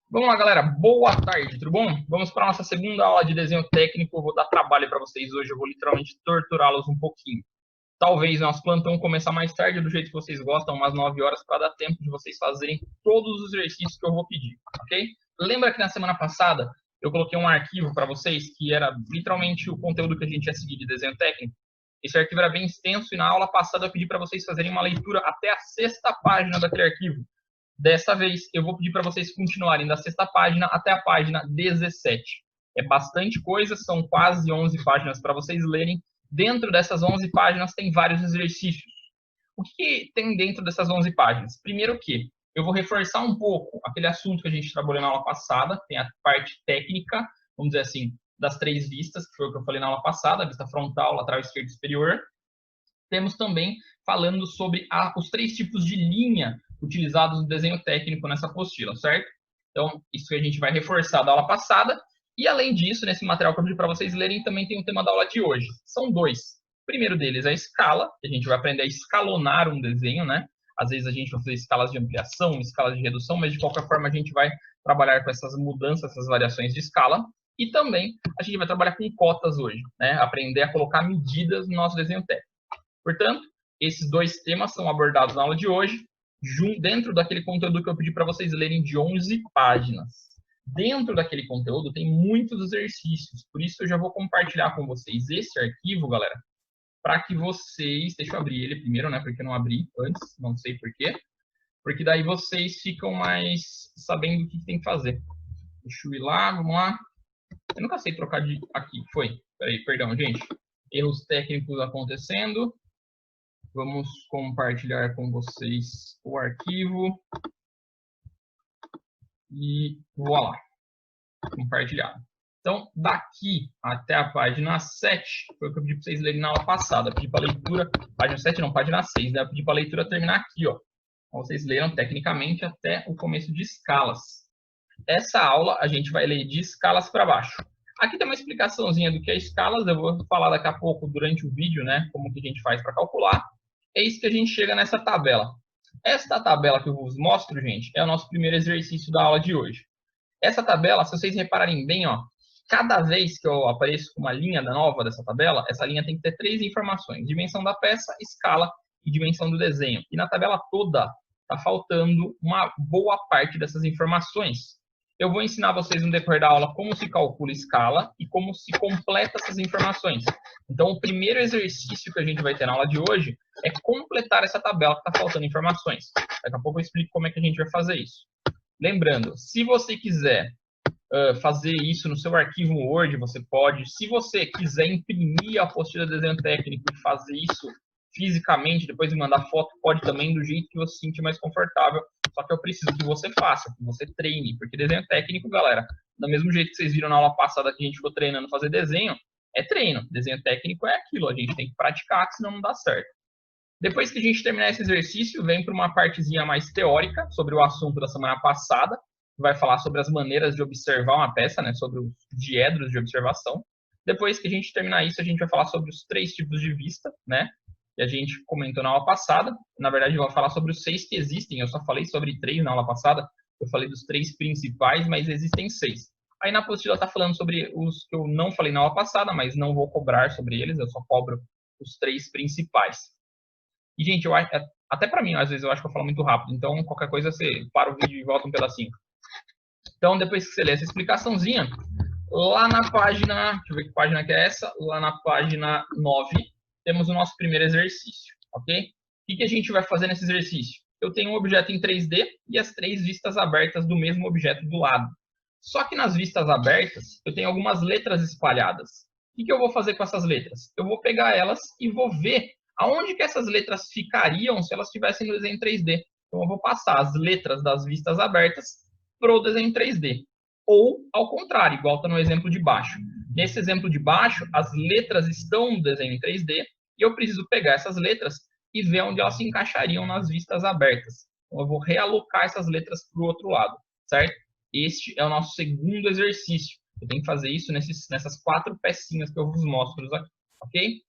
Vamos lá, galera. Boa tarde, tudo bom? Vamos para a nossa segunda aula de desenho técnico. Eu vou dar trabalho para vocês hoje. Eu vou literalmente torturá-los um pouquinho. Talvez nosso plantão começar mais tarde, do jeito que vocês gostam, umas 9 horas, para dar tempo de vocês fazerem todos os exercícios que eu vou pedir, ok? Lembra que na semana passada eu coloquei um arquivo para vocês que era literalmente o conteúdo que a gente ia seguir de desenho técnico? Esse arquivo era bem extenso e na aula passada eu pedi para vocês fazerem uma leitura até a 6ª página daquele arquivo. Dessa vez, eu vou pedir para vocês continuarem da 6ª página até a página 17. É bastante coisa, são quase 11 páginas para vocês lerem. Dentro dessas 11 páginas tem vários exercícios. O que tem dentro dessas 11 páginas? Primeiro que eu vou reforçar um pouco aquele assunto que a gente trabalhou na aula passada, tem a parte técnica, vamos dizer assim, das 3 vistas, que foi o que eu falei na aula passada, a vista frontal, lateral esquerda e superior. Temos também falando sobre os 3 tipos de linha utilizados no desenho técnico nessa apostila, certo? Então, isso que a gente vai reforçar da aula passada. E, além disso, nesse material que eu pedi para vocês lerem, também tem o tema da aula de hoje. São 2. O primeiro deles é a escala, que a gente vai aprender a escalonar um desenho, né? Às vezes a gente vai fazer escalas de ampliação, escalas de redução, mas de qualquer forma a gente vai trabalhar com essas mudanças, essas variações de escala. E também a gente vai trabalhar com cotas hoje, né? Aprender a colocar medidas no nosso desenho técnico. Portanto, esses 2 temas são abordados na aula de hoje, dentro daquele conteúdo que eu pedi para vocês lerem de 11 páginas. Dentro daquele conteúdo tem muitos exercícios, por isso eu já vou compartilhar com vocês esse arquivo, galera, para que vocês... Deixa eu abrir ele primeiro, né, porque eu não abri antes, não sei por quê. Porque daí vocês ficam mais sabendo o que tem que fazer. Deixa eu ir lá, vamos lá. Eu nunca sei trocar de... Aqui, foi. Peraí, perdão, gente. Erros técnicos acontecendo. Vamos compartilhar com vocês o arquivo. E voilà, compartilhado. Então, daqui até a página 7, foi o que eu pedi para vocês lerem na aula passada. Eu pedi para a leitura, página 7 não, página 6, né? Eu pedi para a leitura terminar aqui, ó. Então, vocês leram tecnicamente até o começo de escalas. Essa aula a gente vai ler de escalas para baixo. Aqui tem uma explicaçãozinha do que é escalas, eu vou falar daqui a pouco durante o vídeo, né? Como que a gente faz para calcular. É isso que a gente chega nessa tabela. Esta tabela que eu vos mostro, gente, é o nosso primeiro exercício da aula de hoje. Essa tabela, se vocês repararem bem, ó, cada vez que eu apareço com uma linha nova dessa tabela, essa linha tem que ter 3 informações: dimensão da peça, escala e dimensão do desenho. E na tabela toda está faltando uma boa parte dessas informações. Eu vou ensinar vocês no decorrer da aula como se calcula escala e como se completa essas informações. Então, o primeiro exercício que a gente vai ter na aula de hoje é completar essa tabela que está faltando informações. Daqui a pouco eu explico como é que a gente vai fazer isso. Lembrando, se você quiser fazer isso no seu arquivo Word, você pode. Se você quiser imprimir a apostila de desenho técnico e fazer isso fisicamente, depois de mandar foto, pode também, do jeito que você se sentir mais confortável. Só que eu preciso que você faça, que você treine, porque desenho técnico, galera, do mesmo jeito que vocês viram na aula passada que a gente ficou treinando fazer desenho, é treino. Desenho técnico é aquilo, a gente tem que praticar, senão não dá certo. Depois que a gente terminar esse exercício, vem para uma partezinha mais teórica sobre o assunto da semana passada, que vai falar sobre as maneiras de observar uma peça, né, sobre os diedros de observação. Depois que a gente terminar isso, a gente vai falar sobre os 3 tipos de vista, né, que a gente comentou na aula passada. Na verdade, eu vou falar sobre os 6 que existem, eu só falei sobre 3 na aula passada, eu falei dos 3 principais, mas existem 6. Aí na apostila está falando sobre os que eu não falei na aula passada, mas não vou cobrar sobre eles, eu só cobro os 3 principais. E, gente, eu acho, até para mim, às vezes, eu acho que eu falo muito rápido. Então, qualquer coisa, você para o vídeo e volta um pedacinho. Então, depois que você lê essa explicaçãozinha, lá na página, deixa eu ver que página que é essa, lá na página 9, temos o nosso primeiro exercício, ok? O que a gente vai fazer nesse exercício? Eu tenho um objeto em 3D e as 3 vistas abertas do mesmo objeto do lado. Só que nas vistas abertas, eu tenho algumas letras espalhadas. O que eu vou fazer com essas letras? Eu vou pegar elas e vou ver aonde que essas letras ficariam se elas estivessem no desenho 3D. Então, eu vou passar as letras das vistas abertas para o desenho 3D. Ou, ao contrário, igual está no exemplo de baixo. Nesse exemplo de baixo, as letras estão no desenho em 3D e eu preciso pegar essas letras e ver onde elas se encaixariam nas vistas abertas. Então, eu vou realocar essas letras para o outro lado, certo? Este é o nosso segundo exercício. Eu tenho que fazer isso nessas 4 pecinhas que eu vos mostro aqui, ok?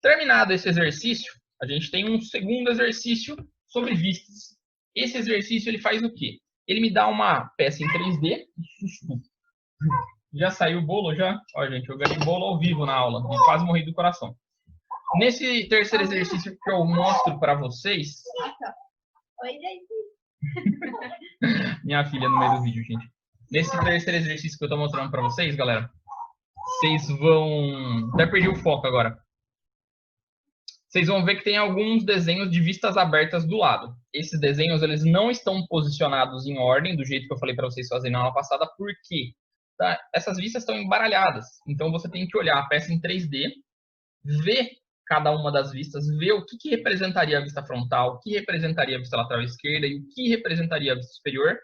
Terminado esse exercício, a gente tem um segundo exercício sobre vistas. Esse exercício ele faz o quê? ele me dá uma peça em 3D. Já saiu o bolo, já? Ó, gente, eu ganhei bolo ao vivo na aula e quase morri do coração. Nesse terceiro exercício que eu mostro para vocês... Oi, gente. Minha filha no meio do vídeo, gente. Nesse terceiro exercício que eu tô mostrando para vocês, galera, vocês vão... Até perdi o foco agora. Vocês vão ver que tem alguns desenhos de vistas abertas do lado. Esses desenhos, eles não estão posicionados em ordem, do jeito que eu falei para vocês fazerem na aula passada, porque tá? Essas vistas estão embaralhadas. Então, você tem que olhar a peça em 3D, ver cada uma das vistas, ver o que representaria a vista frontal, o que representaria a vista lateral esquerda e o que representaria a vista superior,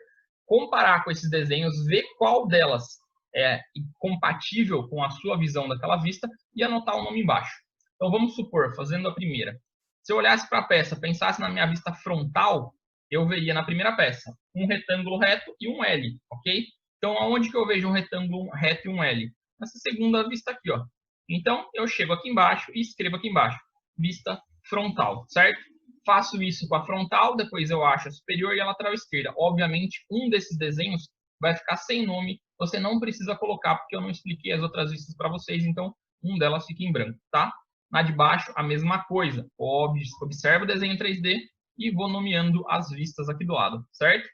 comparar com esses desenhos, ver qual delas é compatível com a sua visão daquela vista e anotar o nome embaixo. Então, vamos supor, fazendo a primeira. Se eu olhasse para a peça, pensasse na minha vista frontal, eu veria na primeira peça um retângulo reto e um L, ok? Então, aonde que eu vejo um retângulo reto e um L? Nessa segunda vista aqui, ó. Então, eu chego aqui embaixo e escrevo aqui embaixo, vista frontal, certo? Faço isso com a frontal, depois eu acho a superior e a lateral esquerda. Obviamente, um desses desenhos vai ficar sem nome, você não precisa colocar, porque eu não expliquei as outras vistas para vocês, então um delas fica em branco, tá? Na de baixo, a mesma coisa. Observa o desenho em 3D e vou nomeando as vistas aqui do lado, certo?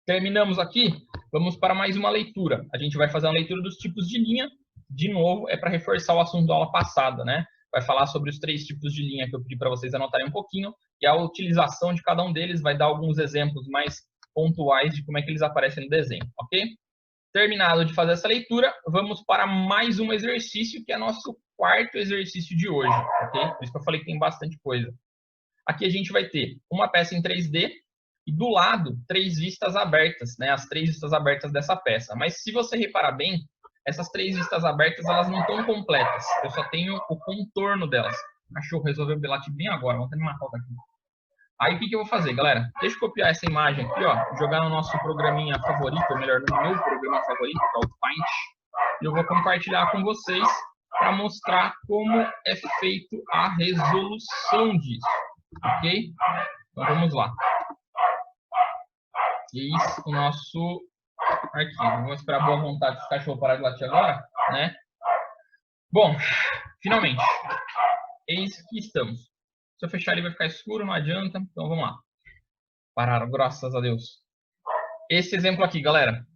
Terminamos aqui, vamos para mais uma leitura. A gente vai fazer uma leitura dos tipos de linha. De novo, é para reforçar o assunto da aula passada, né? Vai falar sobre os 3 tipos de linha que eu pedi para vocês anotarem um pouquinho. E a utilização de cada um deles vai dar alguns exemplos mais pontuais de como é que eles aparecem no desenho, ok? Terminado de fazer essa leitura, vamos para mais um exercício, que é nosso 4º exercício de hoje, ok? Por isso que eu falei que tem bastante coisa. Aqui a gente vai ter uma peça em 3D e do lado 3 vistas abertas, né? As 3 vistas abertas dessa peça. Mas se você reparar bem, essas 3 vistas abertas, elas não estão completas. Eu só tenho o contorno delas. O cachorro resolveu me latir bem agora, vou até me matar aqui. Aí, o que eu vou fazer, galera? Deixa eu copiar essa imagem aqui, ó, jogar no nosso programinha favorito, ou melhor, no meu programa favorito, que é o Paint. E eu vou compartilhar com vocês para mostrar como é feito a resolução disso, ok? Então, vamos lá. Eis o nosso arquivo. Vou esperar a boa vontade do cachorro parar de latir agora, né? Bom, finalmente, eis que estamos. Se eu fechar ele vai ficar escuro, não adianta. Então vamos lá. Pararam, graças a Deus. Esse exemplo aqui, galera.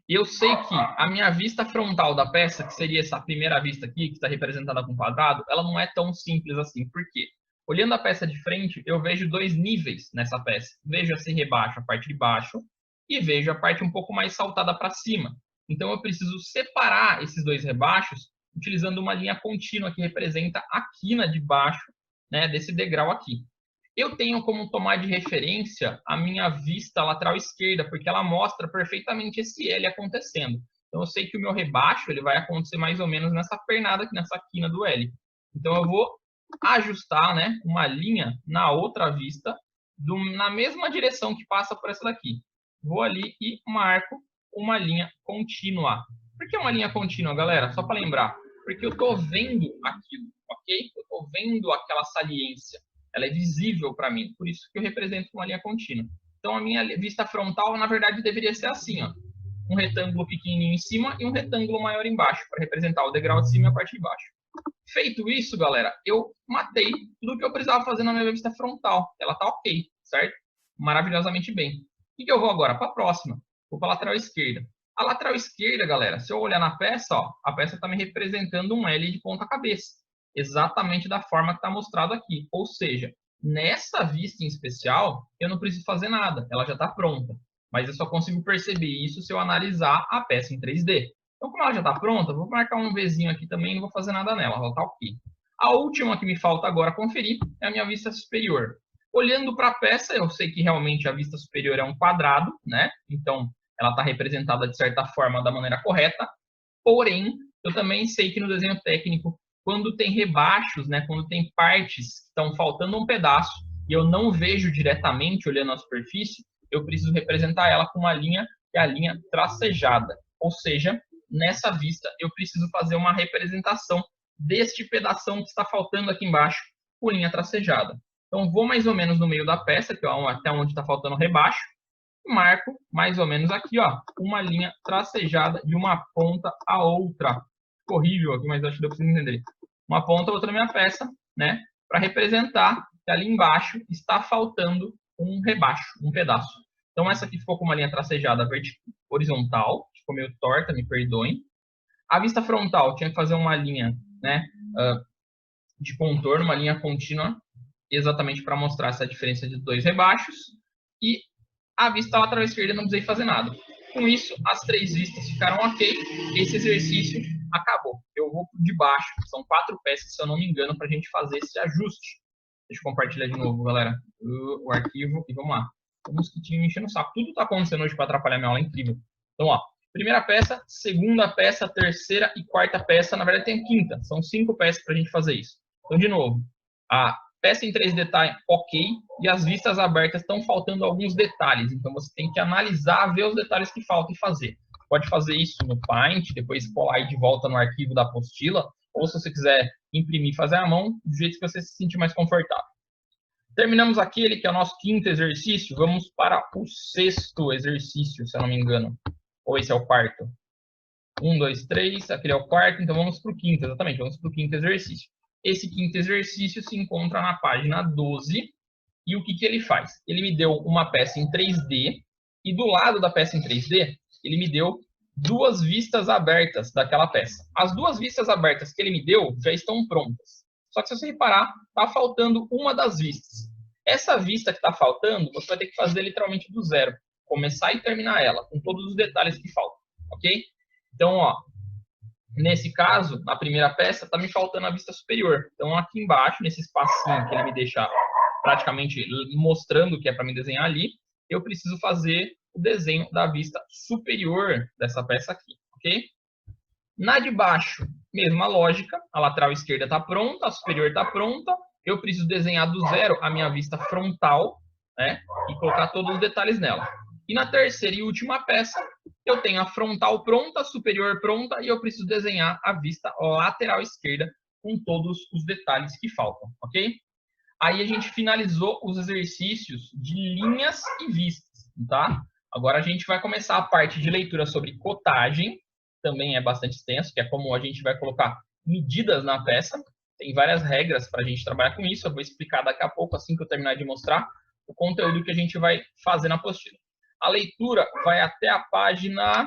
Eu sei que a minha vista frontal da peça, que seria essa primeira vista aqui, que está representada com quadrado, ela não é tão simples assim. Por quê? Olhando a peça de frente, eu vejo 2 níveis nessa peça. Vejo esse rebaixo, a parte de baixo, e vejo a parte um pouco mais saltada para cima. Então eu preciso separar esses 2 rebaixos utilizando uma linha contínua que representa a quina de baixo, né, desse degrau aqui. Eu tenho como tomar de referência a minha vista lateral esquerda, porque ela mostra perfeitamente esse L acontecendo. Então, eu sei que o meu rebaixo ele vai acontecer mais ou menos nessa pernada aqui, nessa quina do L. Então, eu vou ajustar, né, uma linha na outra vista, na mesma direção que passa por essa daqui. Vou ali e marco uma linha contínua. Por que uma linha contínua, galera? Só para lembrar. Porque eu estou vendo aquilo, ok? Eu estou vendo aquela saliência. Ela é visível para mim, por isso que eu represento uma linha contínua. Então, a minha vista frontal, na verdade, deveria ser assim, ó. Um retângulo pequenininho em cima e um retângulo maior embaixo, para representar o degrau de cima e a parte de baixo. Feito isso, galera, eu matei tudo que eu precisava fazer na minha vista frontal. Ela tá ok, certo? Maravilhosamente bem. O que eu vou agora? Para a próxima. Vou para a lateral esquerda. A lateral esquerda, galera, se eu olhar na peça, ó, a peça está me representando um L de ponta cabeça. Exatamente da forma que está mostrado aqui. Ou seja, nessa vista em especial, eu não preciso fazer nada. Ela já está pronta. Mas eu só consigo perceber isso se eu analisar a peça em 3D. Então, como ela já está pronta, vou marcar um Vzinho aqui também e não vou fazer nada nela. Ela está ok. A última que me falta agora conferir é a minha vista superior. Olhando para a peça, eu sei que realmente a vista superior é um quadrado, né? Então, ela está representada de certa forma da maneira correta. Porém, eu também sei que no desenho técnico, quando tem rebaixos, né, quando tem partes que estão faltando um pedaço e eu não vejo diretamente olhando a superfície, eu preciso representar ela com uma linha que é a linha tracejada. Ou seja, nessa vista eu preciso fazer uma representação deste pedação que está faltando aqui embaixo com linha tracejada. Então, vou mais ou menos no meio da peça, que é até onde está faltando o rebaixo, Marco mais ou menos aqui, ó, uma linha tracejada de uma ponta a outra. Ficou horrível aqui, mas acho que deu para vocês entenderem. Uma ponta a outra na minha peça, né? Para representar que ali embaixo está faltando um rebaixo, um pedaço. Então essa aqui ficou com uma linha tracejada horizontal, ficou meio torta, me perdoem. A vista frontal tinha que fazer uma linha, né, de contorno, uma linha contínua, exatamente para mostrar essa diferença de dois rebaixos. E a vista lateral esquerda não precisei fazer nada. Com isso, as três vistas ficaram ok. Esse exercício acabou. Eu vou de baixo. São 4 peças, se eu não me engano, para a gente fazer esse ajuste. Deixa eu compartilhar de novo, galera, o arquivo. E vamos lá. O mosquitinho me enchendo o saco. Tudo está acontecendo hoje para atrapalhar minha aula, é incrível. Então, ó, primeira peça, segunda peça, terceira e quarta peça. Na verdade, tem a quinta. São 5 peças para a gente fazer isso. Então, de novo, a peça em 3D está ok, e as vistas abertas estão faltando alguns detalhes. Então, você tem que analisar, ver os detalhes que faltam e fazer. Pode fazer isso no Paint, depois colar aí de volta no arquivo da apostila, ou se você quiser imprimir e fazer à mão, do jeito que você se sentir mais confortável. Terminamos aquele que é o nosso 5º exercício. Vamos para o 6º exercício, se eu não me engano. Ou esse é o 4º? 1, 2, 3, aquele é o 4º, então vamos para o 5º, exatamente, vamos para o 5º exercício. Esse 5º exercício se encontra na página 12, e o que ele faz? Ele me deu uma peça em 3D, e do lado da peça em 3D, ele me deu 2 vistas abertas daquela peça. As 2 vistas abertas que ele me deu já estão prontas. Só que se você reparar, está faltando uma das vistas. Essa vista que está faltando, você vai ter que fazer literalmente do zero. Começar e terminar ela, com todos os detalhes que faltam, ok? Então, ó, nesse caso, na primeira peça, está me faltando a vista superior. Então, aqui embaixo, nesse espacinho que ele me deixa praticamente mostrando que é para me desenhar ali, eu preciso fazer o desenho da vista superior dessa peça aqui, ok? Na de baixo, mesma lógica, a lateral esquerda está pronta, a superior está pronta, eu preciso desenhar do zero a minha vista frontal, né, e colocar todos os detalhes nela. E na terceira e última peça, eu tenho a frontal pronta, a superior pronta, e eu preciso desenhar a vista lateral esquerda com todos os detalhes que faltam, ok? Aí a gente finalizou os exercícios de linhas e vistas, tá? Agora a gente vai começar a parte de leitura sobre cotagem, também é bastante extenso, que é como a gente vai colocar medidas na peça. Tem várias regras para a gente trabalhar com isso, eu vou explicar daqui a pouco, assim que eu terminar de mostrar o conteúdo que a gente vai fazer na apostila. A leitura vai até a página...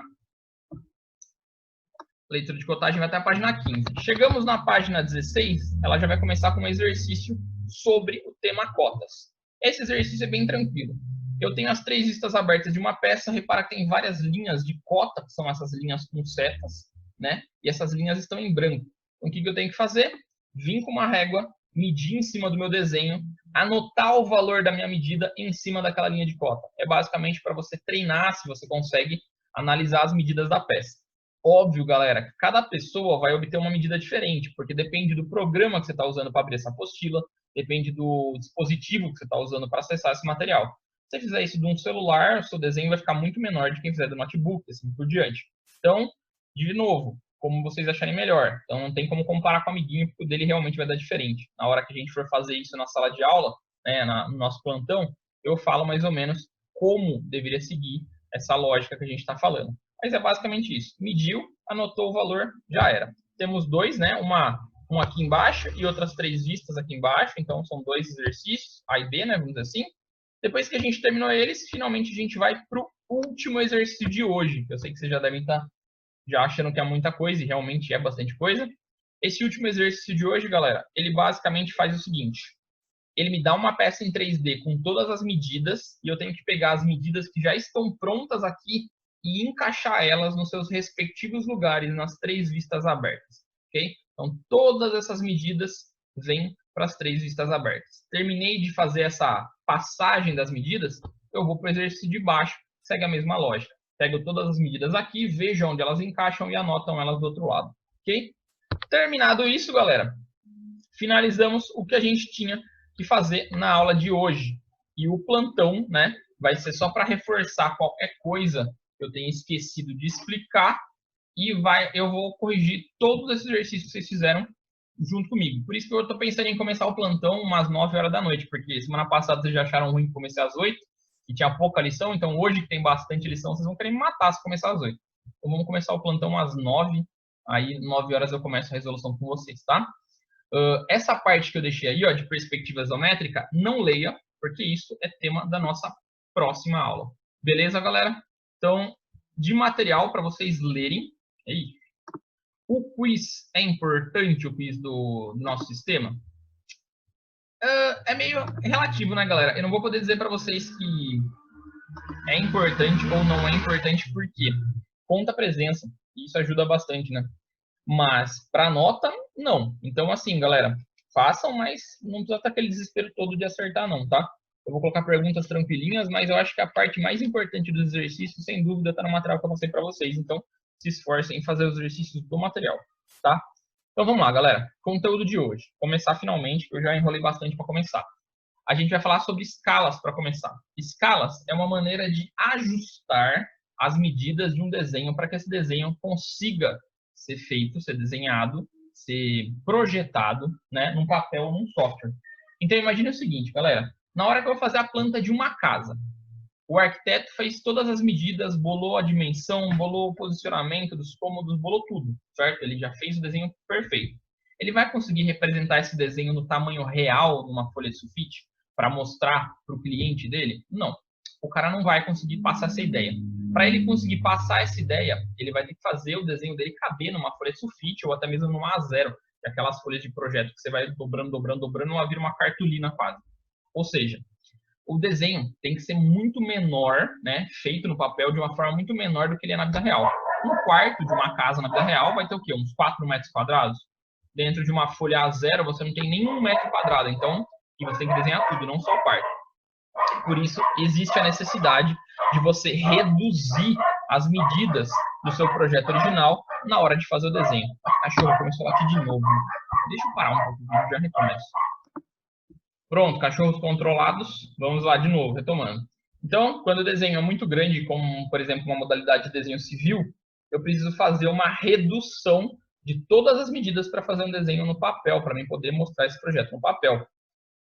Leitura de cotagem vai até a página 15. Chegamos na página 16, ela já vai começar com um exercício sobre o tema cotas. Esse exercício é bem tranquilo. Eu tenho as 3 vistas abertas de uma peça, repara que tem várias linhas de cota, que são essas linhas com setas, né? E essas linhas estão em branco. Então, o que eu tenho que fazer? Vim com uma régua, medir em cima do meu desenho, anotar o valor da minha medida em cima daquela linha de cota. É basicamente para você treinar se você consegue analisar as medidas da peça. Óbvio, galera, que cada pessoa vai obter uma medida diferente, porque depende do programa que você está usando para abrir essa apostila, depende do dispositivo que você está usando para acessar esse material. Se você fizer isso de um celular, o seu desenho vai ficar muito menor de quem fizer do notebook, assim por diante. Então, de novo, como vocês acharem melhor. Então, não tem como comparar com o amiguinho, porque o dele realmente vai dar diferente. Na hora que a gente for fazer isso na sala de aula, né, no nosso plantão, eu falo mais ou menos como deveria seguir essa lógica que a gente está falando. Mas é basicamente isso. Mediu, anotou o valor, já era. Temos 2, né? Uma aqui embaixo e outras 3 vistas aqui embaixo. Então, são 2 exercícios, A e B, né? Vamos dizer assim. Depois que a gente terminou eles, finalmente a gente vai para o último exercício de hoje. Eu sei que vocês já devem estar já achando que é muita coisa, e realmente é bastante coisa. Esse último exercício de hoje, galera, ele basicamente faz o seguinte. Ele me dá uma peça em 3D com todas as medidas, e eu tenho que pegar as medidas que já estão prontas aqui e encaixar elas nos seus respectivos lugares nas 3 vistas abertas, ok? Então, todas essas medidas vêm para as 3 vistas abertas. Terminei de fazer essa passagem das medidas, eu vou para o exercício de baixo, segue a mesma lógica. Pego todas as medidas aqui, vejo onde elas encaixam e anotam elas do outro lado, ok? Terminado isso, galera, finalizamos o que a gente tinha que fazer na aula de hoje. E o plantão, né, vai ser só para reforçar qualquer coisa que eu tenha esquecido de explicar e eu vou corrigir todos esses exercícios que vocês fizeram junto comigo. Por isso que eu estou pensando em começar o plantão umas 9 horas da noite, porque semana passada vocês já acharam ruim que comecei às 8, que tinha pouca lição, então hoje que tem bastante lição, vocês vão querer me matar se começar às 8. Então vamos começar o plantão às 9, aí 9 horas eu começo a resolução com vocês, tá? Essa parte que eu deixei aí, ó, de perspectiva isométrica, não leia, porque isso é tema da nossa próxima aula. Beleza, galera? Então, de material para vocês lerem, aí, o quiz é importante, o quiz do nosso sistema? É meio relativo, né, galera? Eu não vou poder dizer para vocês que é importante ou não é importante, porque conta a presença, e isso ajuda bastante, né? Mas para nota, não. Então, assim, galera, façam, mas não precisa estar aquele desespero todo de acertar, não, tá? Eu vou colocar perguntas tranquilinhas, mas eu acho que a parte mais importante do exercício, sem dúvida, está no material que eu mostrei para vocês. Então, se esforcem em fazer os exercícios do material, tá? Então, vamos lá, galera. Conteúdo de hoje. Começar finalmente, que eu já enrolei bastante para começar. A gente vai falar sobre escalas para começar. Escalas é uma maneira de ajustar as medidas de um desenho para que esse desenho consiga ser feito, ser desenhado, ser projetado, né, num papel ou num software. Então, imagine o seguinte, galera. Na hora que eu vou fazer a planta de uma casa, o arquiteto fez todas as medidas, bolou a dimensão, bolou o posicionamento dos cômodos, bolou tudo, certo? Ele já fez o desenho perfeito. Ele vai conseguir representar esse desenho no tamanho real numa folha de sulfite para mostrar para o cliente dele? Não. O cara não vai conseguir passar essa ideia. Para ele conseguir passar essa ideia, ele vai ter que fazer o desenho dele caber numa folha de sulfite ou até mesmo numa A0, que é aquelas folhas de projeto que você vai dobrando, dobrando, dobrando, ela vira uma cartolina quase. Ou seja, o desenho tem que ser muito menor, né, feito no papel de uma forma muito menor do que ele é na vida real. Um quarto de uma casa na vida real vai ter o quê? Uns 4 metros quadrados? Dentro de uma folha A0, você não tem nenhum metro quadrado. Então, e você tem que desenhar tudo, não só o quarto. Por isso, existe a necessidade de você reduzir as medidas do seu projeto original na hora de fazer o desenho. A cachorra começou a latir de novo. Deixa eu parar um pouco o vídeo, já recomeço. Pronto, cachorros controlados. Vamos lá de novo, retomando. Então, quando o desenho é muito grande, como, por exemplo, uma modalidade de desenho civil, eu preciso fazer uma redução de todas as medidas para fazer um desenho no papel, para mim poder mostrar esse projeto no papel.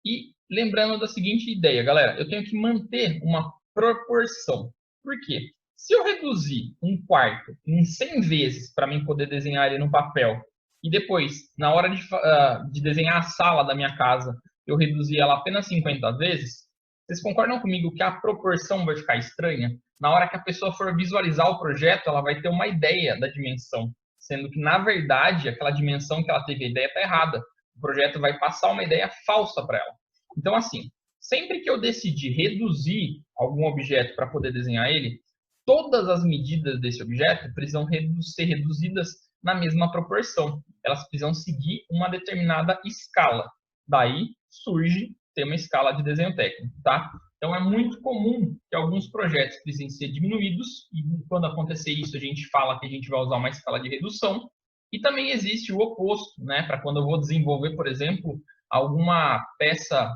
E lembrando da seguinte ideia, galera, eu tenho que manter uma proporção. Por quê? Se eu reduzir um quarto em 100 vezes para mim poder desenhar ele no papel, e depois, na hora de desenhar a sala da minha casa, eu reduzir ela apenas 50 vezes, vocês concordam comigo que a proporção vai ficar estranha? Na hora que a pessoa for visualizar o projeto, ela vai ter uma ideia da dimensão, sendo que, na verdade, aquela dimensão que ela teve a ideia está errada. O projeto vai passar uma ideia falsa para ela. Então, assim, sempre que eu decidir reduzir algum objeto para poder desenhar ele, todas as medidas desse objeto precisam ser reduzidas na mesma proporção. Elas precisam seguir uma determinada escala. Daí surge ter uma escala de desenho técnico, tá? Então, é muito comum que alguns projetos precisem ser diminuídos, e quando acontecer isso, a gente fala que a gente vai usar uma escala de redução. E também existe o oposto, né? Para quando eu vou desenvolver, por exemplo, alguma peça,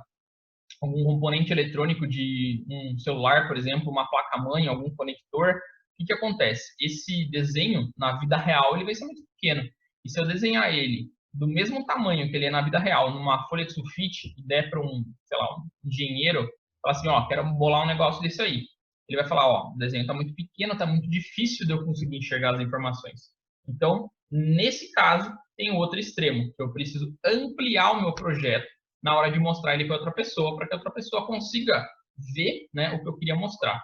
algum componente eletrônico de um celular, por exemplo, uma placa-mãe, algum conector, o que acontece? Esse desenho, na vida real, ele vai ser muito pequeno. E se eu desenhar ele do mesmo tamanho que ele é na vida real, numa folha de sulfite, e der para um, sei lá, um engenheiro, falar assim, ó, quero bolar um negócio desse aí. Ele vai falar, ó, o desenho está muito pequeno, está muito difícil de eu conseguir enxergar as informações. Então, nesse caso, tem outro extremo, que eu preciso ampliar o meu projeto na hora de mostrar ele para outra pessoa, para que a outra pessoa consiga ver, né, o que eu queria mostrar.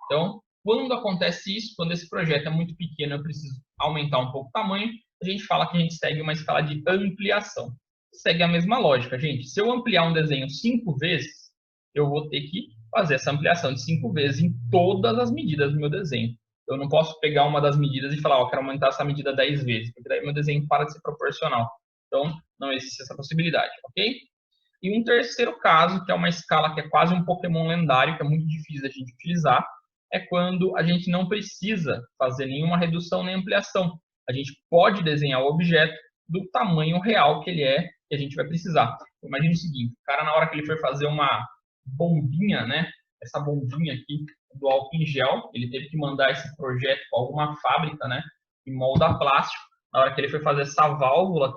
Então, quando acontece isso, quando esse projeto é muito pequeno, eu preciso aumentar um pouco o tamanho, a gente fala que a gente segue uma escala de ampliação. Segue a mesma lógica, gente. Se eu ampliar um desenho 5 vezes, eu vou ter que fazer essa ampliação de 5 vezes em todas as medidas do meu desenho. Eu não posso pegar uma das medidas e falar, ó, quero aumentar essa medida 10 vezes, porque daí meu desenho para de ser proporcional. Então, não existe essa possibilidade, ok? E um terceiro caso, que é uma escala que é quase um Pokémon lendário, que é muito difícil da gente utilizar, é quando a gente não precisa fazer nenhuma redução nem ampliação. A gente pode desenhar o objeto do tamanho real que ele é, que a gente vai precisar. Imagine o seguinte, o cara, na hora que ele for fazer uma bombinha, né? Essa bombinha aqui do álcool em gel, ele teve que mandar esse projeto para alguma fábrica, né? Que molda plástico. Na hora que ele foi fazer essa válvula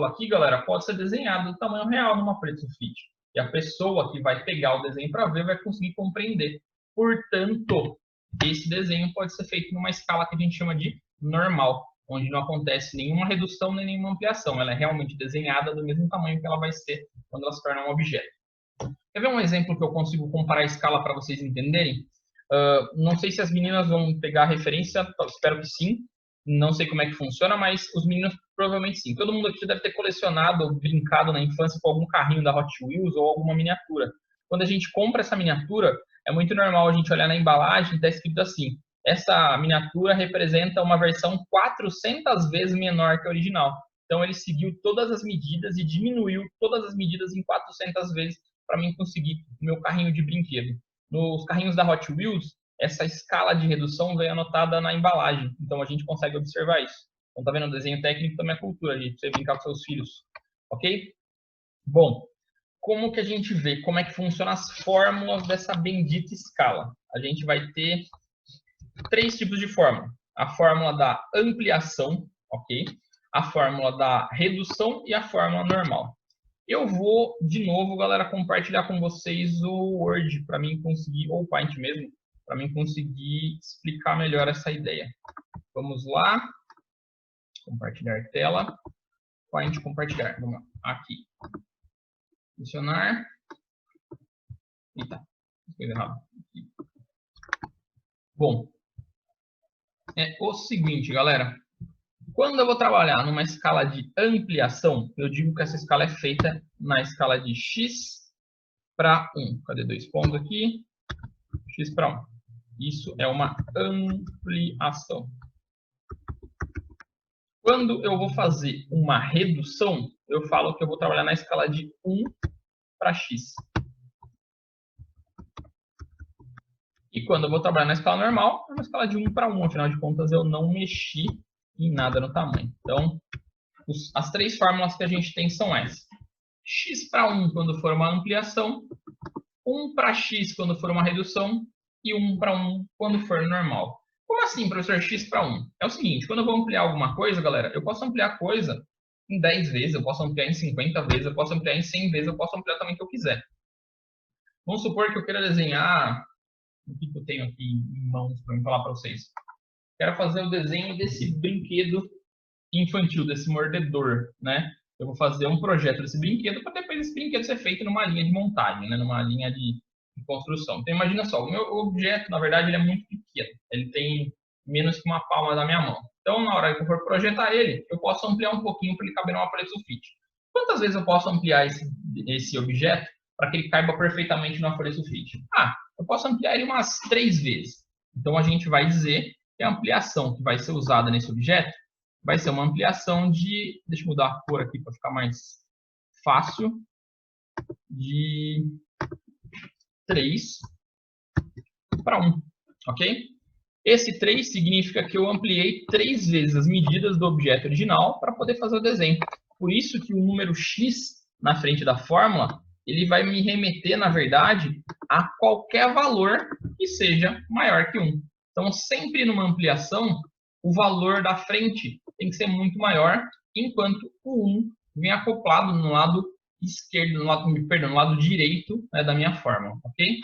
aqui, galera, pode ser desenhada do tamanho real numa folha de sulfite. E a pessoa que vai pegar o desenho para ver vai conseguir compreender. Portanto, esse desenho pode ser feito numa escala que a gente chama de normal, onde não acontece nenhuma redução nem nenhuma ampliação. Ela é realmente desenhada do mesmo tamanho que ela vai ser quando ela se torna um objeto. Quer ver um exemplo que eu consigo comparar a escala para vocês entenderem? Não sei se as meninas vão pegar a referência, espero que sim. Não sei como é que funciona, mas os meninos provavelmente sim. Todo mundo aqui deve ter colecionado ou brincado na infância com algum carrinho da Hot Wheels ou alguma miniatura. Quando a gente compra essa miniatura, é muito normal a gente olhar na embalagem e está escrito assim: essa miniatura representa uma versão 400 vezes menor que a original. Então ele seguiu todas as medidas e diminuiu todas as medidas em 400 vezes para mim conseguir o meu carrinho de brinquedo. Nos carrinhos da Hot Wheels, essa escala de redução vem anotada na embalagem, então a gente consegue observar isso. Então tá vendo o desenho técnico da minha cultura, gente, pra você brincar com seus filhos, ok? Bom, como que a gente vê como é que funcionam as fórmulas dessa bendita escala? A gente vai ter 3 tipos de fórmula. A fórmula da ampliação, ok? A fórmula da redução e a fórmula normal. Eu vou, de novo, galera, compartilhar com vocês o Word, para mim conseguir, ou o Paint mesmo, para mim conseguir explicar melhor essa ideia. Vamos lá. Compartilhar tela. Paint, compartilhar. Vamos lá. Aqui. Adicionar. Eita, coisa errada. Aqui. Bom, é o seguinte, galera. Quando eu vou trabalhar numa escala de ampliação, eu digo que essa escala é feita na escala de x para 1. Cadê 2 pontos aqui? X para 1. Isso é uma ampliação. Quando eu vou fazer uma redução, eu falo que eu vou trabalhar na escala de 1 para x. E quando eu vou trabalhar na escala normal, é uma escala de 1 para 1. Afinal de contas, eu não mexi em nada no tamanho. Então, as 3 fórmulas que a gente tem são essas. X para 1 quando for uma ampliação, 1 para x quando for uma redução e 1 para 1 quando for normal. Como assim, professor, x para 1? É o seguinte, quando eu vou ampliar alguma coisa, galera, eu posso ampliar a coisa em 10 vezes, eu posso ampliar em 50 vezes, eu posso ampliar em 100 vezes, eu posso ampliar também o que eu quiser. Vamos supor que eu queira desenhar... O que eu tenho aqui em mãos para falar para vocês? Quero fazer o desenho desse brinquedo infantil, desse mordedor, né? Eu vou fazer um projeto desse brinquedo para depois esse brinquedo ser feito numa linha de montagem, né? Numa linha de construção. Então, imagina só, o meu objeto, na verdade, ele é muito pequeno. Ele tem menos que uma palma da minha mão. Então, na hora que eu for projetar ele, eu posso ampliar um pouquinho para ele caber numa folha de sulfite. Quantas vezes eu posso ampliar esse objeto para que ele caiba perfeitamente na folha de sulfite? Eu posso ampliar ele umas 3 vezes. Então, a gente vai dizer que a ampliação que vai ser usada nesse objeto vai ser uma ampliação de... Deixa eu mudar a cor aqui para ficar mais fácil. De 3 para 1, ok? Esse 3 significa que eu ampliei 3 vezes as medidas do objeto original para poder fazer o desenho. Por isso que o número x na frente da fórmula, ele vai me remeter, na verdade, a qualquer valor que seja maior que 1. Então, sempre numa ampliação, o valor da frente tem que ser muito maior, enquanto o 1 vem acoplado no lado esquerdo, no lado direito, né, da minha fórmula, ok?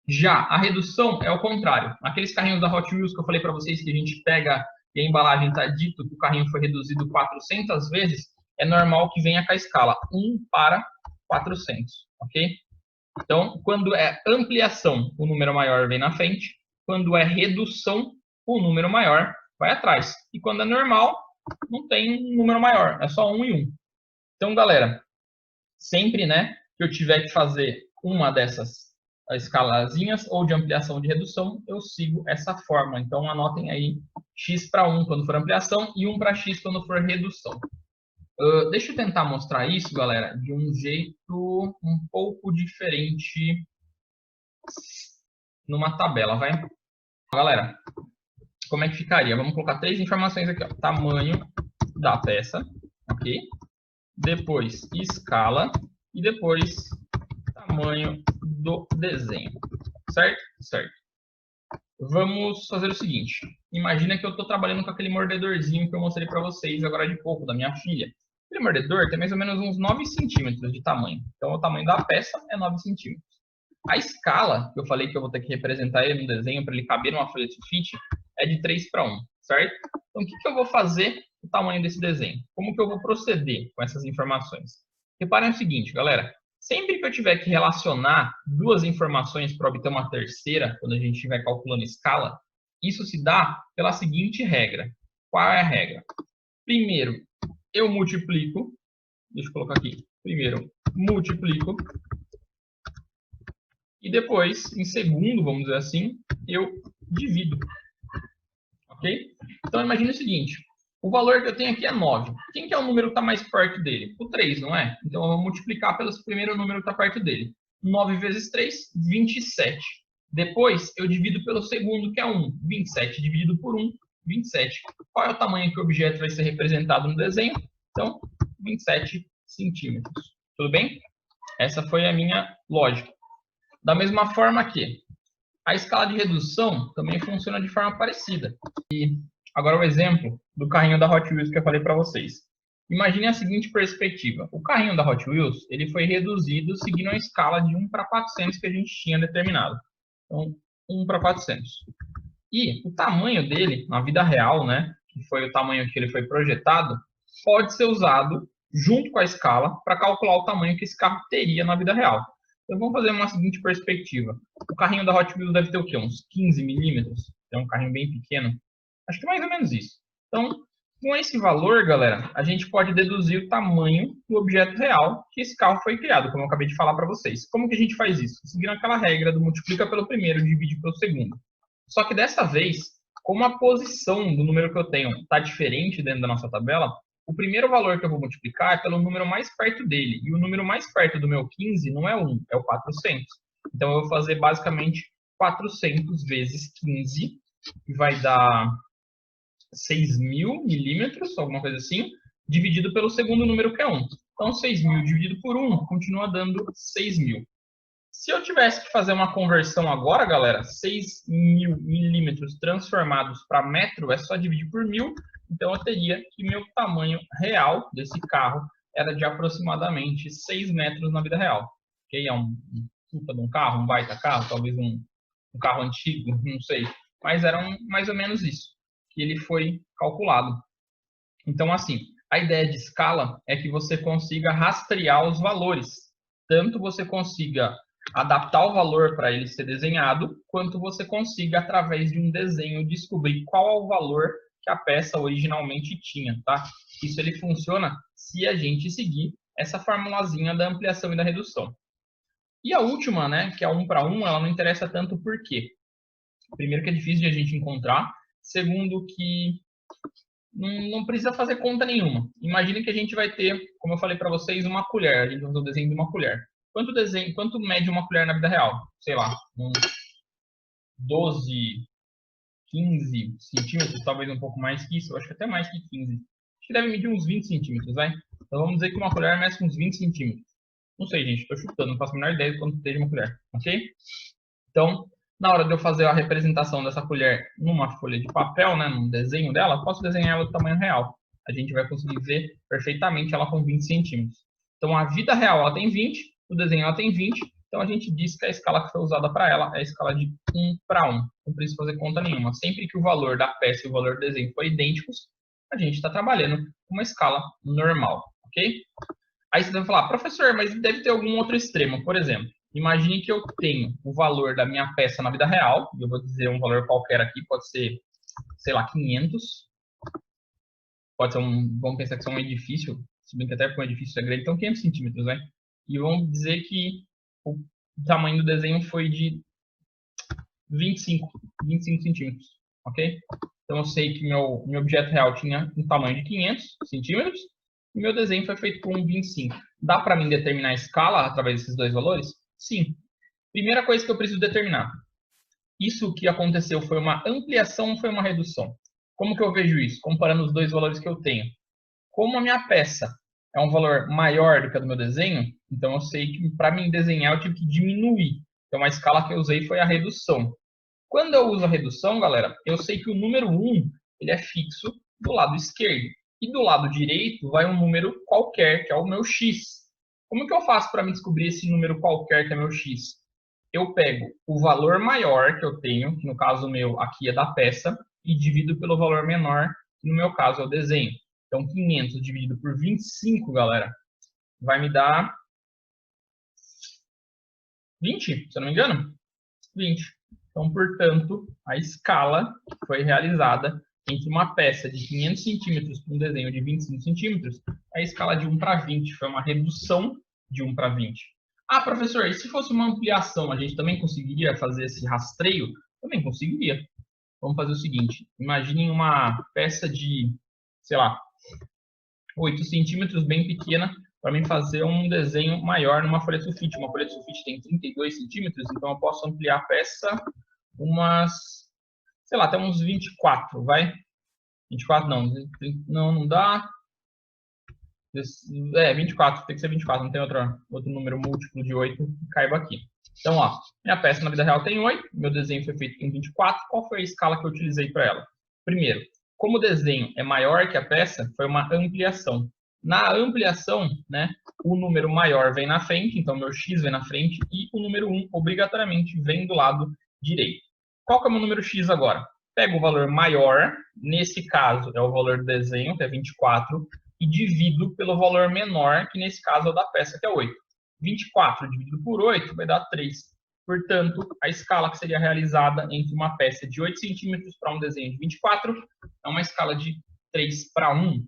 Já a redução é o contrário. Aqueles carrinhos da Hot Wheels que eu falei para vocês que a gente pega e a embalagem está dito que o carrinho foi reduzido 400 vezes, é normal que venha com a escala 1 para 400, ok? Então, quando é ampliação, o número maior vem na frente. Quando é redução, o número maior vai atrás. E quando é normal, não tem número maior, é só 1 e 1. Então, galera, sempre, né, que eu tiver que fazer uma dessas escalazinhas ou de ampliação ou de redução, eu sigo essa fórmula. Então, anotem aí x para 1 quando for ampliação e 1 para x quando for redução. Deixa eu tentar mostrar isso, galera, de um jeito um pouco diferente numa tabela, vai? Galera, como é que ficaria? Vamos colocar 3 informações aqui, ó. Tamanho da peça, ok? Depois escala e depois tamanho do desenho, certo? Certo. Vamos fazer o seguinte. Imagina que eu estou trabalhando com aquele mordedorzinho que eu mostrei para vocês agora de pouco, da minha filha. Aquele mordedor tem mais ou menos uns 9 centímetros de tamanho. Então, o tamanho da peça é 9 centímetros. A escala, que eu falei que eu vou ter que representar ele no desenho para ele caber numa folha de sulfite, é de 3:1, certo? Então, o que eu vou fazer com o tamanho desse desenho? Como que eu vou proceder com essas informações? Reparem o seguinte, galera. Sempre que eu tiver que relacionar duas informações para obter uma terceira, quando a gente estiver calculando escala, isso se dá pela seguinte regra. Qual é a regra? Primeiro, eu multiplico. Deixa eu colocar aqui. Primeiro, multiplico. E depois, em segundo, vamos dizer assim, eu divido. Ok? Então, imagine o seguinte. O valor que eu tenho aqui é 9. Quem que é o número que está mais perto dele? O 3, não é? Então, eu vou multiplicar pelo primeiro número que está perto dele. 9 vezes 3, 27. Depois, eu divido pelo segundo, que é 1. 27 dividido por 1, 27. Qual é o tamanho que o objeto vai ser representado no desenho? Então, 27 centímetros. Tudo bem? Essa foi a minha lógica. Da mesma forma que a escala de redução também funciona de forma parecida. E agora o exemplo do carrinho da Hot Wheels que eu falei para vocês. Imagine a seguinte perspectiva. O carrinho da Hot Wheels ele foi reduzido seguindo a escala de 1:400 que a gente tinha determinado. Então, 1:400. E o tamanho dele, na vida real, né, que foi o tamanho que ele foi projetado, pode ser usado junto com a escala para calcular o tamanho que esse carro teria na vida real. Então, vamos fazer uma seguinte perspectiva. O carrinho da Hot Wheels deve ter o quê? Uns 15 milímetros? É um carrinho bem pequeno. Acho que mais ou menos isso. Então, com esse valor, galera, a gente pode deduzir o tamanho do objeto real que esse carro foi criado, como eu acabei de falar para vocês. Como que a gente faz isso? Seguindo aquela regra do multiplica pelo primeiro, divide pelo segundo. Só que dessa vez, como a posição do número que eu tenho está diferente dentro da nossa tabela, o primeiro valor que eu vou multiplicar é pelo número mais perto dele. E o número mais perto do meu 15 não é 1, é o 400. Então, eu vou fazer basicamente 400 vezes 15, que vai dar 6.000 milímetros, alguma coisa assim, dividido pelo segundo número, que é 1. Então, 6.000 dividido por 1 continua dando 6.000. Se eu tivesse que fazer uma conversão agora, galera, 6.000 milímetros transformados para metro é só dividir por 1.000. Então, eu teria que meu tamanho real desse carro era de aproximadamente 6 metros na vida real. Ok? É um puta de um carro, um baita carro, talvez um carro antigo, não sei. Mas era mais ou menos isso que ele foi calculado. Então, assim, a ideia de escala é que você consiga rastrear os valores. Tanto você consiga adaptar o valor para ele ser desenhado, quanto você consiga, através de um desenho, descobrir qual é o valor que a peça originalmente tinha, tá? Isso ele funciona se a gente seguir essa formulazinha da ampliação e da redução. E a última, né, que é 1:1, ela não interessa tanto por quê? Primeiro que é difícil de a gente encontrar, segundo que não precisa fazer conta nenhuma. Imagine que a gente vai ter, como eu falei para vocês, uma colher. A gente vai fazer o desenho de uma colher. Quanto mede uma colher na vida real? Sei lá, uns 12, 15 centímetros, talvez um pouco mais que isso. Eu acho que até mais que 15. Acho que deve medir uns 20 centímetros, vai? Então vamos dizer que uma colher mede uns 20 centímetros. Não sei, gente, estou chutando, não faço a menor ideia de quanto seja uma colher, ok? Então, na hora de eu fazer a representação dessa colher numa folha de papel, né, num desenho dela, eu posso desenhar ela do tamanho real. A gente vai conseguir ver perfeitamente ela com 20 centímetros. Então, a vida real ela tem 20, o desenho ela tem 20, então a gente diz que a escala que foi usada para ela é a escala de 1:1. Não precisa fazer conta nenhuma. Sempre que o valor da peça e o valor do desenho forem idênticos, a gente está trabalhando com uma escala normal, ok? Aí você vai falar, professor, mas deve ter algum outro extremo. Por exemplo, imagine que eu tenho o valor da minha peça na vida real, e eu vou dizer um valor qualquer aqui, pode ser, sei lá, 500. Pode ser vamos pensar que é um edifício, se bem que até porque um edifício é grande, então 500 centímetros, né? E vamos dizer que o tamanho do desenho foi de 25 centímetros, ok? Então eu sei que meu objeto real tinha um tamanho de 500 centímetros, e meu desenho foi feito com 25. Dá para mim determinar a escala através desses dois valores? Sim. Primeira coisa que eu preciso determinar. Isso que aconteceu foi uma ampliação ou foi uma redução? Como que eu vejo isso? Comparando os dois valores que eu tenho. Como a minha peça é um valor maior do que a do meu desenho, então eu sei que para mim desenhar eu tive que diminuir. Então a escala que eu usei foi a redução. Quando eu uso a redução, galera, eu sei que o número 1 ele é fixo do lado esquerdo. E do lado direito vai um número qualquer, que é o meu x. Como que eu faço para me descobrir esse número qualquer, que é meu x? Eu pego o valor maior que eu tenho, que no caso meu aqui é da peça, e divido pelo valor menor, que no meu caso é o desenho. Então, 500 dividido por 25, galera, vai me dar 20, se eu não me engano. 20. Então, portanto, a escala foi realizada entre uma peça de 500 centímetros para um desenho de 25 centímetros, a escala de 1 para 20. Foi uma redução de 1 para 20. Ah, professor, e se fosse uma ampliação, a gente também conseguiria fazer esse rastreio? Também conseguiria. Vamos fazer o seguinte. Imaginem uma peça de, sei lá, 8 centímetros, bem pequena, para mim fazer um desenho maior numa folha de sulfite. Uma folha de sulfite tem 32 centímetros, então eu posso ampliar a peça umas, sei lá, até uns 24, vai? 24 não, não dá. 24, tem que ser 24, não tem outro número múltiplo de 8 que caiba aqui. Então, ó, minha peça na vida real tem 8, meu desenho foi feito com 24, qual foi a escala que eu utilizei para ela? Primeiro, como o desenho é maior que a peça, foi uma ampliação. Na ampliação, né, o número maior vem na frente, então meu x vem na frente, e o número 1 obrigatoriamente vem do lado direito. Qual que é o meu número x agora? Pego o valor maior, nesse caso é o valor do desenho, que é 24, e divido pelo valor menor, que nesse caso é o da peça, que é 8. 24 dividido por 8 vai dar 3. Portanto, a escala que seria realizada entre uma peça de 8 centímetros para um desenho de 24 é uma escala de 3 para 1,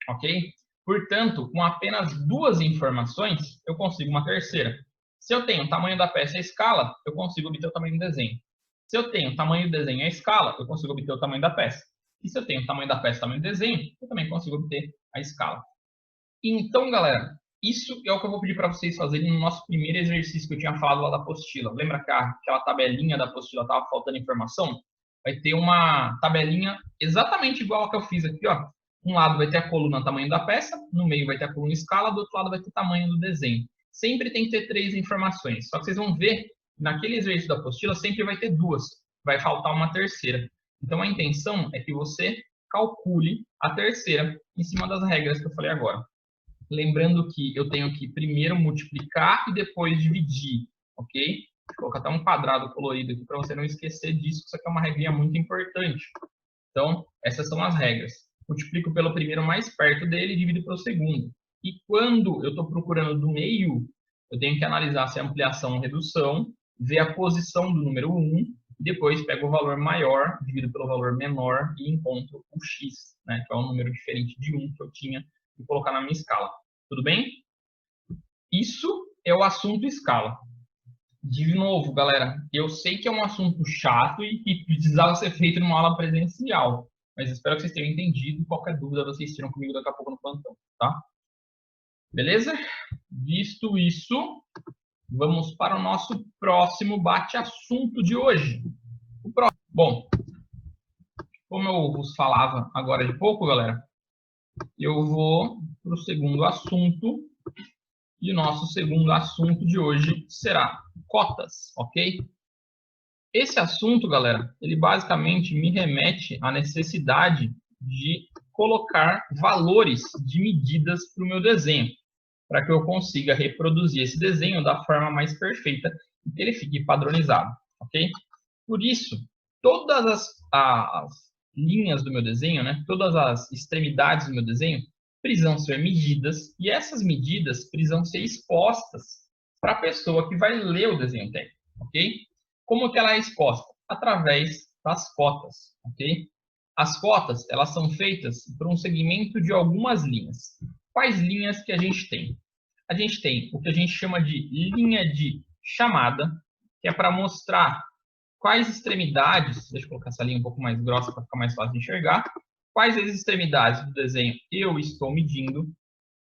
ok? Portanto, com apenas duas informações, eu consigo uma terceira. Se eu tenho o tamanho da peça e a escala, eu consigo obter o tamanho do desenho. Se eu tenho o tamanho do desenho e a escala, eu consigo obter o tamanho da peça. E se eu tenho o tamanho da peça e o tamanho do desenho, eu também consigo obter a escala. Então, galera, isso é o que eu vou pedir para vocês fazerem no nosso primeiro exercício que eu tinha falado lá da apostila. Lembra que aquela tabelinha da apostila estava faltando informação? Vai ter uma tabelinha exatamente igual a que eu fiz aqui, ó. Um lado vai ter a coluna tamanho da peça, no meio vai ter a coluna escala, do outro lado vai ter tamanho do desenho. Sempre tem que ter 3 informações. Só que vocês vão ver, naquele exercício da apostila sempre vai ter 2. Vai faltar uma terceira. Então, a intenção é que você calcule a terceira em cima das regras que eu falei agora. Lembrando que eu tenho que primeiro multiplicar e depois dividir, ok? Vou colocar até um quadrado colorido aqui para você não esquecer disso, isso aqui é uma regrinha muito importante. Então, essas são as regras. Multiplico pelo primeiro mais perto dele e divido pelo segundo. E quando eu estou procurando do meio, eu tenho que analisar se é ampliação ou redução, ver a posição do número 1, e depois pego o valor maior, divido pelo valor menor e encontro o x, né, que é um número diferente de 1 que eu tinha que colocar na minha escala. Tudo bem? Isso é o assunto escala. De novo, galera, eu sei que é um assunto chato e que precisava ser feito numa aula presencial, mas espero que vocês tenham entendido. Qualquer dúvida, vocês tiram comigo daqui a pouco no plantão, tá? Beleza? Visto isso, vamos para o nosso próximo bate-assunto de hoje. Bom, como eu vos falava agora de pouco, galera, eu vou para o segundo assunto. E o nosso segundo assunto de hoje será cotas, ok? Esse assunto, galera, ele basicamente me remete à necessidade de colocar valores de medidas para o meu desenho, para que eu consiga reproduzir esse desenho da forma mais perfeita e que ele fique padronizado, ok? Por isso, todas as linhas do meu desenho, né, todas as extremidades do meu desenho, precisam ser medidas e essas medidas precisam ser expostas para a pessoa que vai ler o desenho técnico, ok? Como que ela é exposta? Através das cotas, ok? As cotas, elas são feitas por um segmento de algumas linhas. Quais linhas que a gente tem? A gente tem o que a gente chama de linha de chamada, que é para mostrar quais extremidades, deixa eu colocar essa linha um pouco mais grossa para ficar mais fácil de enxergar, quais as extremidades do desenho eu estou medindo.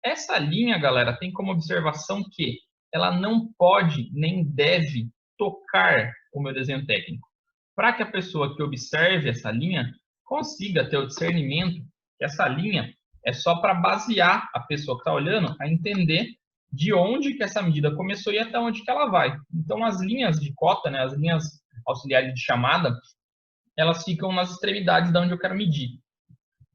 Essa linha, galera, tem como observação que ela não pode nem deve tocar o meu desenho técnico. Para que a pessoa que observe essa linha consiga ter o discernimento que essa linha é só para basear a pessoa que está olhando a entender de onde que essa medida começou e até onde que ela vai. Então, as linhas de cota, né, as linhas auxiliares de chamada, elas ficam nas extremidades de onde eu quero medir.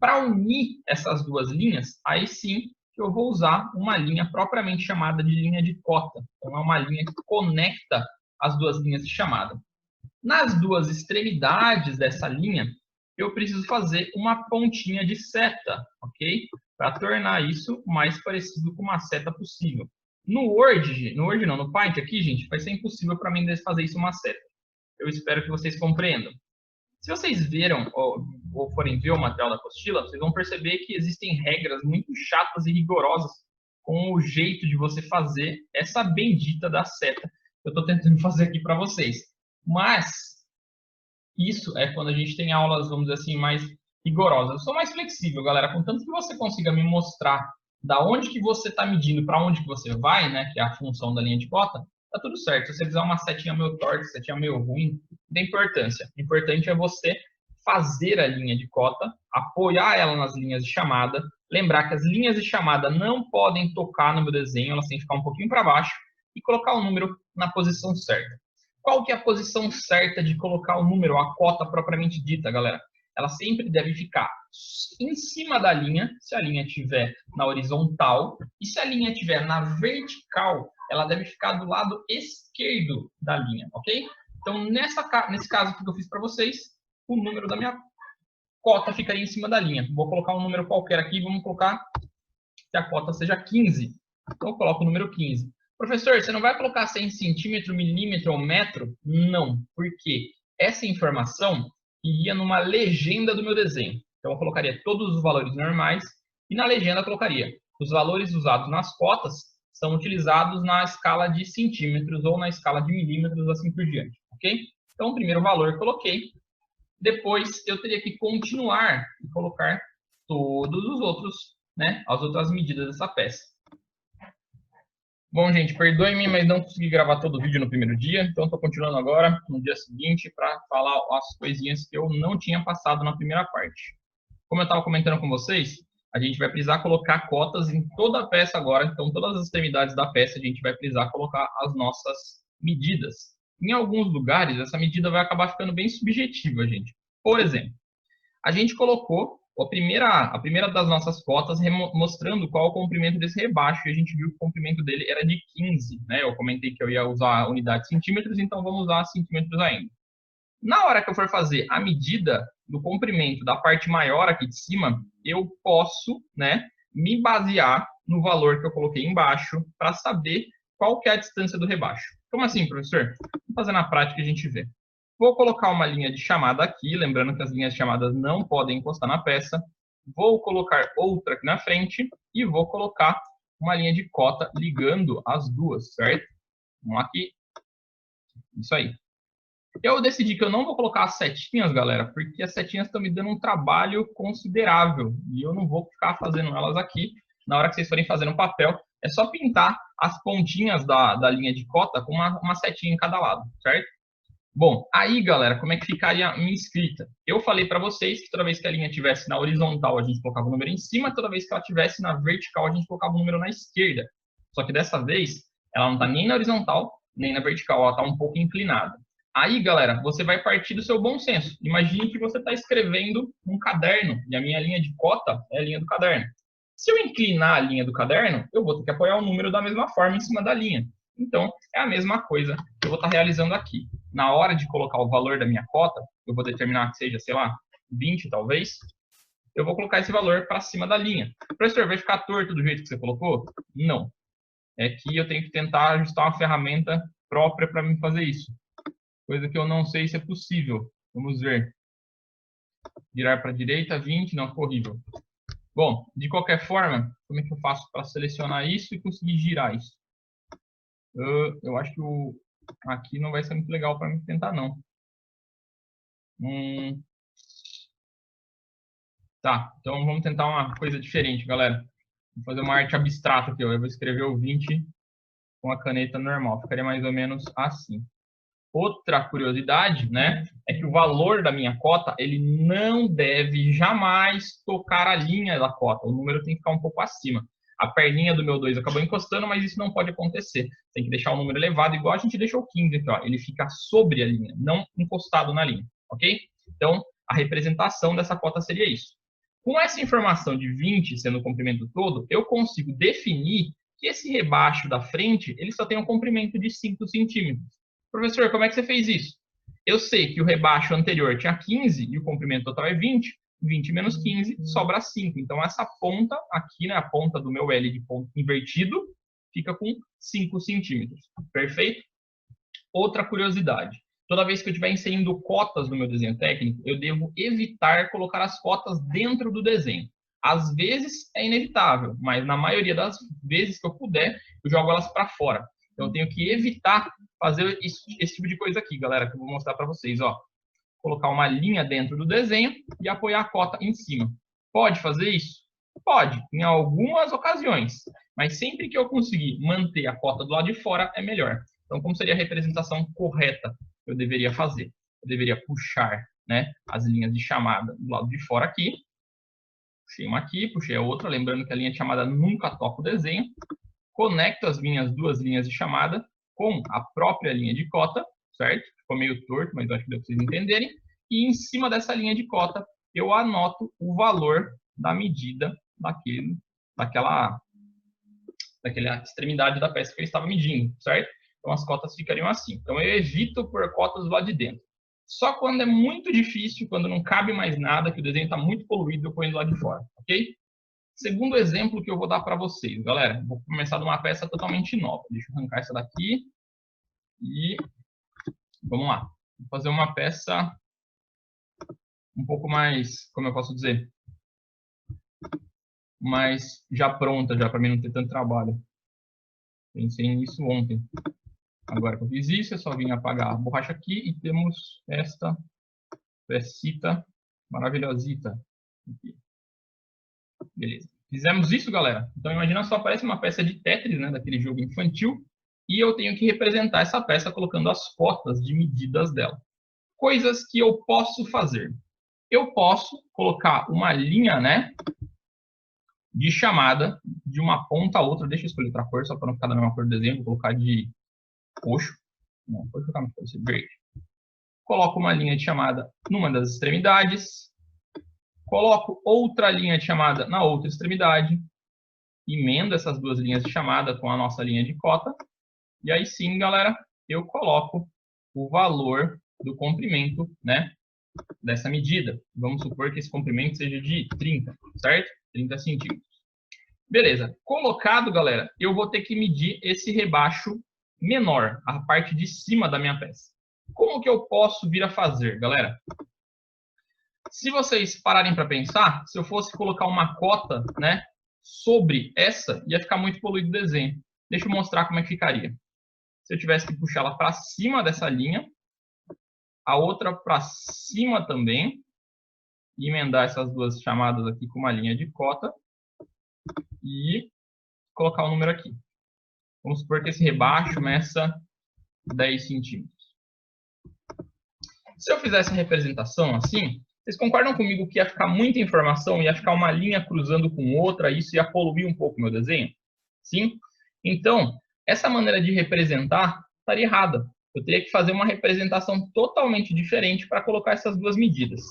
Para unir essas duas linhas, aí sim eu vou usar uma linha propriamente chamada de linha de cota. Então, é uma linha que conecta as duas linhas de chamada. Nas duas extremidades dessa linha, eu preciso fazer uma pontinha de seta, ok? Para tornar isso o mais parecido com uma seta possível. No Word não, no Paint aqui, gente, vai ser impossível para mim fazer isso uma seta. Eu espero que vocês compreendam. Se vocês viram ou forem ver o material da apostila, vocês vão perceber que existem regras muito chatas e rigorosas com o jeito de você fazer essa bendita da seta que eu estou tentando fazer aqui para vocês. Mas isso é quando a gente tem aulas, vamos dizer assim, mais rigorosas. Eu sou mais flexível, galera, contanto que você consiga me mostrar da onde que você está medindo para onde que você vai, né, que é a função da linha de cota, tá tudo certo. Se você fizer uma setinha meio torta, setinha meio ruim, não tem importância. O importante é você fazer a linha de cota, apoiar ela nas linhas de chamada, lembrar que as linhas de chamada não podem tocar no meu desenho, elas têm que ficar um pouquinho para baixo e colocar o número na posição certa. Qual que é a posição certa de colocar o número, a cota propriamente dita, galera? Ela sempre deve ficar em cima da linha, se a linha estiver na horizontal, e se a linha estiver na vertical, ela deve ficar do lado esquerdo da linha, ok? Então, nesse caso que eu fiz para vocês, o número da minha cota ficaria em cima da linha. Vou colocar um número qualquer aqui, vamos colocar que a cota seja 15. Então, eu coloco o número 15. Professor, você não vai colocar 100 centímetro, milímetro ou metro? Não, porque essa informação iria numa legenda do meu desenho. Então, eu colocaria todos os valores normais e na legenda eu colocaria os valores usados nas cotas são utilizados na escala de centímetros ou na escala de milímetros, assim por diante, ok? Então, o primeiro valor eu coloquei. Depois, eu teria que continuar e colocar todos os outros, né, as outras medidas dessa peça. Bom, gente, perdoe-me, mas não consegui gravar todo o vídeo no primeiro dia, então estou continuando agora, no dia seguinte, para falar as coisinhas que eu não tinha passado na primeira parte. Como eu estava comentando com vocês, a gente vai precisar colocar cotas em toda a peça agora, então todas as extremidades da peça a gente vai precisar colocar as nossas medidas. Em alguns lugares, essa medida vai acabar ficando bem subjetiva, gente. Por exemplo, a gente colocou a primeira das nossas cotas mostrando qual o comprimento desse rebaixo, e a gente viu que o comprimento dele era de 15, né? Eu comentei que eu ia usar a unidade de centímetros, então vamos usar centímetros ainda. Na hora que eu for fazer a medida do comprimento da parte maior aqui de cima, eu posso, né, me basear no valor que eu coloquei embaixo para saber qual que é a distância do rebaixo. Como assim, professor? Vamos fazer na prática e a gente vê. Vou colocar uma linha de chamada aqui, lembrando que as linhas de chamadas não podem encostar na peça. Vou colocar outra aqui na frente e vou colocar uma linha de cota ligando as duas, certo? Vamos aqui. Isso aí. Eu decidi que eu não vou colocar as setinhas, galera, porque as setinhas estão me dando um trabalho considerável. E eu não vou ficar fazendo elas aqui. Na hora que vocês forem fazer no papel, é só pintar as pontinhas da linha de cota com uma setinha em cada lado, certo? Bom, aí, galera, como é que ficaria a minha escrita? Eu falei para vocês que toda vez que a linha estivesse na horizontal, a gente colocava o número em cima, toda vez que ela estivesse na vertical, a gente colocava o número na esquerda. Só que dessa vez, ela não está nem na horizontal, nem na vertical, ela está um pouco inclinada. Aí, galera, você vai partir do seu bom senso. Imagine que você está escrevendo um caderno, e a minha linha de cota é a linha do caderno. Se eu inclinar a linha do caderno, eu vou ter que apoiar o número da mesma forma em cima da linha. Então, é a mesma coisa que eu vou estar realizando aqui. Na hora de colocar o valor da minha cota, eu vou determinar que seja, sei lá, 20 talvez, eu vou colocar esse valor para cima da linha. Professor, vai ficar torto do jeito que você colocou? Não. É que eu tenho que tentar ajustar uma ferramenta própria para me fazer isso. Coisa que eu não sei se é possível. Vamos ver. Virar para a direita, 20, não, ficou horrível. Bom, de qualquer forma, como é que eu faço para selecionar isso e conseguir girar isso? Eu acho que aqui não vai ser muito legal para mim tentar, não. Tá, então vamos tentar uma coisa diferente, galera. Vou fazer uma arte abstrata aqui, ó. Eu vou escrever o 20 com a caneta normal. Ficaria mais ou menos assim. Outra curiosidade, né, é que o valor da minha cota, ele não deve jamais tocar a linha da cota. O número tem que ficar um pouco acima. A perninha do meu 2 acabou encostando, mas isso não pode acontecer. Tem que deixar o número elevado, igual a gente deixou o 15 aqui, ó. Ele fica sobre a linha, não encostado na linha, ok? Então, a representação dessa cota seria isso. Com essa informação de 20 sendo o comprimento todo, eu consigo definir que esse rebaixo da frente, ele só tem um comprimento de 5 centímetros. Professor, como é que você fez isso? Eu sei que o rebaixo anterior tinha 15 e o comprimento total é 20. 20 menos 15 sobra 5. Então, essa ponta aqui, né, a ponta do meu L de ponto invertido, fica com 5 centímetros. Perfeito? Outra curiosidade. Toda vez que eu estiver inserindo cotas no meu desenho técnico, eu devo evitar colocar as cotas dentro do desenho. Às vezes é inevitável, mas na maioria das vezes que eu puder, eu jogo elas para fora. Então, eu tenho que evitar fazer esse tipo de coisa aqui, galera, que eu vou mostrar para vocês. Ó. Colocar uma linha dentro do desenho e apoiar a cota em cima. Pode fazer isso? Pode, em algumas ocasiões. Mas sempre que eu conseguir manter a cota do lado de fora, é melhor. Então, como seria a representação correta que eu deveria fazer? Eu deveria puxar, né, as linhas de chamada do lado de fora aqui. Puxei uma aqui, puxei a outra. Lembrando que a linha de chamada nunca toca o desenho. Conecto as minhas duas linhas de chamada com a própria linha de cota, certo? Ficou meio torto, mas eu acho que deu para vocês entenderem. E em cima dessa linha de cota, eu anoto o valor da medida daquela extremidade da peça que eu estava medindo, certo? Então, as cotas ficariam assim. Então, eu evito pôr cotas do lado de dentro. Só quando é muito difícil, quando não cabe mais nada, que o desenho está muito poluído, eu ponho do lado de fora, ok? Segundo exemplo que eu vou dar para vocês, galera. Vou começar de uma peça totalmente nova. Deixa eu arrancar essa daqui. E vamos lá. Vou fazer uma peça um pouco mais, como eu posso dizer, mais já pronta, já para mim não ter tanto trabalho. Pensei nisso ontem. Agora que eu fiz isso, é só vir apagar a borracha aqui e temos esta pecita maravilhosita aqui. Beleza. Fizemos isso, galera? Então, imagina só, parece uma peça de Tetris, né, daquele jogo infantil, e eu tenho que representar essa peça colocando as cotas de medidas dela. Coisas que eu posso fazer. Eu posso colocar uma linha, né, de chamada de uma ponta a outra. Deixa eu escolher outra cor, só para não ficar da mesma cor do desenho. Vou colocar de roxo. Não, pode colocar mais cor, verde. Coloco uma linha de chamada numa das extremidades. Coloco outra linha de chamada na outra extremidade. Emendo essas duas linhas de chamada com a nossa linha de cota. E aí sim, galera, eu coloco o valor do comprimento, né, dessa medida. Vamos supor que esse comprimento seja de 30, certo? 30 centímetros. Beleza. Colocado, galera, eu vou ter que medir esse rebaixo menor, a parte de cima da minha peça. Como que eu posso vir a fazer, galera? Se vocês pararem para pensar, se eu fosse colocar uma cota, né, sobre essa, ia ficar muito poluído o desenho. Deixa eu mostrar como é que ficaria. Se eu tivesse que puxar ela para cima dessa linha, a outra para cima também, e emendar essas duas chamadas aqui com uma linha de cota, e colocar o número aqui. Vamos supor que esse rebaixo meça 10 centímetros. Se eu fizesse a representação assim, vocês concordam comigo que ia ficar muita informação, ia ficar uma linha cruzando com outra, e isso ia poluir um pouco o meu desenho? Sim? Então, essa maneira de representar estaria errada. Eu teria que fazer uma representação totalmente diferente para colocar essas duas medidas.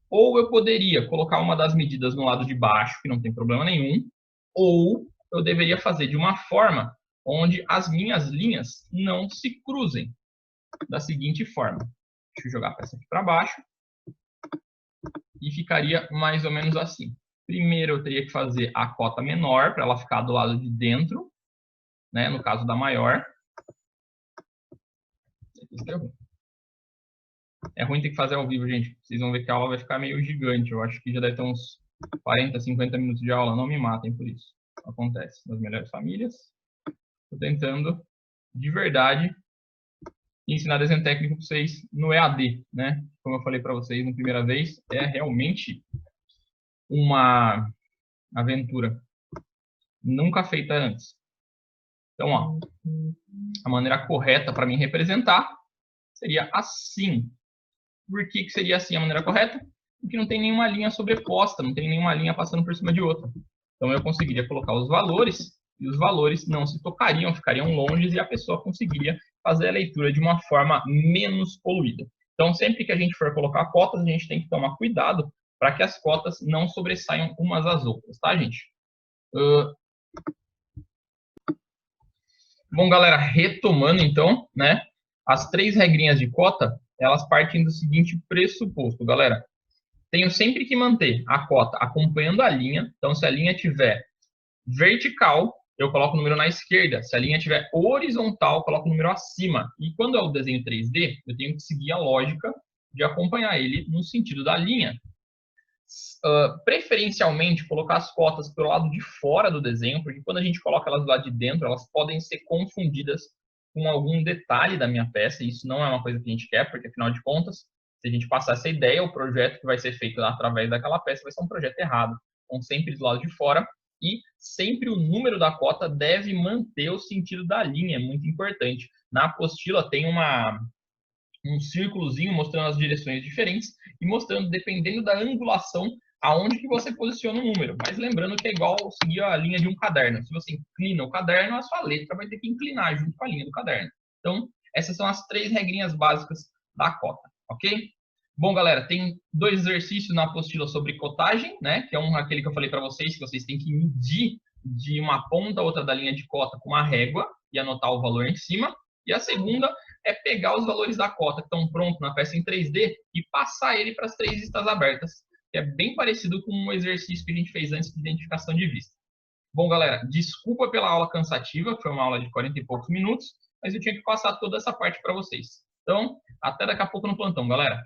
Ou eu poderia colocar uma das medidas no lado de baixo, que não tem problema nenhum, ou eu deveria fazer de uma forma onde as minhas linhas não se cruzem. Da seguinte forma. Deixa eu jogar a peça aqui para baixo. E ficaria mais ou menos assim. Primeiro eu teria que fazer a cota menor, para ela ficar do lado de dentro, né, no caso da maior. Isso é ruim. É ruim ter que fazer ao vivo, gente. Vocês vão ver que a aula vai ficar meio gigante. Eu acho que já deve ter uns 40, 50 minutos de aula. Não me matem por isso. Acontece nas melhores famílias. Estou tentando, de verdade, ensinar desenho técnico para vocês no EAD, né? Como eu falei para vocês na primeira vez, é realmente uma aventura nunca feita antes. Então, ó, a maneira correta para mim representar seria assim. Por que seria assim a maneira correta? Porque não tem nenhuma linha sobreposta, não tem nenhuma linha passando por cima de outra. Então, eu conseguiria colocar os valores, e os valores não se tocariam, ficariam longe, e a pessoa conseguiria fazer a leitura de uma forma menos poluída. Então, sempre que a gente for colocar cotas, a gente tem que tomar cuidado para que as cotas não sobressaiam umas às outras, tá, gente? Bom, galera, retomando então, né? As 3 regrinhas de cota, elas partem do seguinte pressuposto, galera. Tenho sempre que manter a cota acompanhando a linha. Então, se a linha estiver vertical, eu coloco o número na esquerda. Se a linha estiver horizontal, eu coloco o número acima. E quando é o desenho 3D, eu tenho que seguir a lógica de acompanhar ele no sentido da linha. Preferencialmente, colocar as cotas pelo lado de fora do desenho, porque quando a gente coloca elas do lado de dentro, elas podem ser confundidas com algum detalhe da minha peça, e isso não é uma coisa que a gente quer, porque afinal de contas, se a gente passar essa ideia, o projeto que vai ser feito através daquela peça vai ser um projeto errado. Então, sempre do lado de fora, e sempre o número da cota deve manter o sentido da linha, é muito importante. Na apostila tem um círculozinho mostrando as direções diferentes e mostrando, dependendo da angulação, aonde que você posiciona o número. Mas lembrando que é igual seguir a linha de um caderno. Se você inclina o caderno, a sua letra vai ter que inclinar junto com a linha do caderno. Então, essas são as 3 regrinhas básicas da cota, ok? Bom, galera, tem 2 exercícios na apostila sobre cotagem, né? Que é aquele que eu falei para vocês, que vocês têm que medir de uma ponta a outra da linha de cota com uma régua e anotar o valor em cima. E a segunda é pegar os valores da cota que estão prontos na peça em 3D e passar ele para as 3 vistas abertas, que é bem parecido com um exercício que a gente fez antes de identificação de vista. Bom, galera, desculpa pela aula cansativa, foi uma aula de 40 e poucos minutos, mas eu tinha que passar toda essa parte para vocês. Então, até daqui a pouco no plantão, galera.